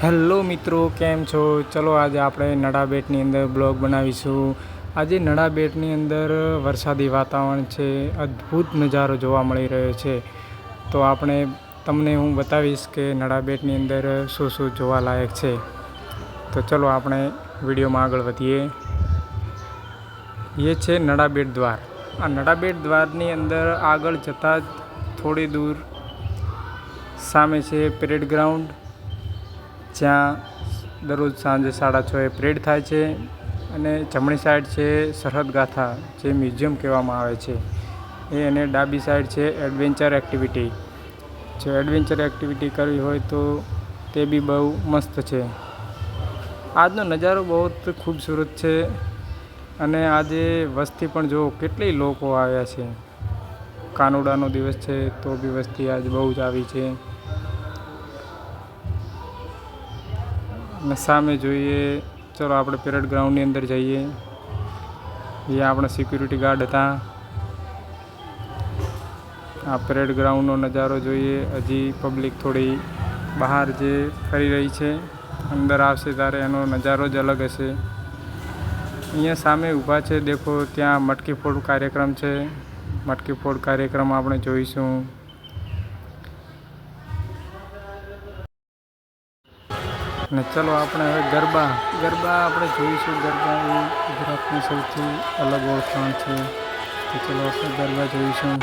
Hello મિત્રો, કેમ છો? ચલો આજે આપણે નડાબેટની અંદર બ્લોગ બનાવીશું. આજે નડાબેટની અંદર વરસાદી વાતાવરણ છે, અદ્ભુત નજારો જોવા મળી રહ્યો છે. તો તમને હું બતાવીશ કે નડાબેટની અંદર શું શું જોવાલાયક છે. તો ચલો આપણે વિડીયોમાં આગળ વધીએ. એ છે નડાબેટ દ્વાર. આ નડાબેટ દ્વારની અંદર આગળ જતાં જ થોડી દૂર સામે છે પરેડ ગ્રાઉન્ડ, જ્યાં દરરોજ સાંજે 6:30 પરેડ થાય છે. અને જમણી સાઈડ છે સરહદ ગાથા, જે મ્યુઝિયમ કહેવામાં આવે છે અને ડાબી સાઈડ છે એડવેન્ચર એક્ટિવિટી. જો એડવેન્ચર એક્ટિવિટી કરવી હોય તો તે બી બહુ મસ્ત છે. આજનો નજારો બહુ ખૂબસૂરત છે અને આજે વસ્તી પણ જો કેટલી લોકો આવ્યા છે. કાનુડાનો દિવસ છે તો બી વસ્તી આજ બહુ જ આવી છે. અને સામે જોઈએ, ચલો આપણે પરેડ ગ્રાઉન્ડની અંદર જઈએ. એ આપણા સિક્યુરિટી ગાર્ડ હતા. આ પરેડ ગ્રાઉન્ડનો નજારો જોઈએ. હજી પબ્લિક થોડી બહાર જે ફરી રહી છે, અંદર આવશે ત્યારે એનો નજારો જ અલગ હશે. અહીંયા સામે ઊભા છે, દેખો ત્યાં મટકી ફોડ કાર્યક્રમ છે. મટકી ફોડ કાર્યક્રમ આપણે જોઈશું. અને ચલો આપણે હવે ગરબા આપણે જોઈશું. ગરબા એ ગુજરાતની સૌથી અલગ ઓળખાણ છે. તો ચલો આપણે ગરબા જોઈશું.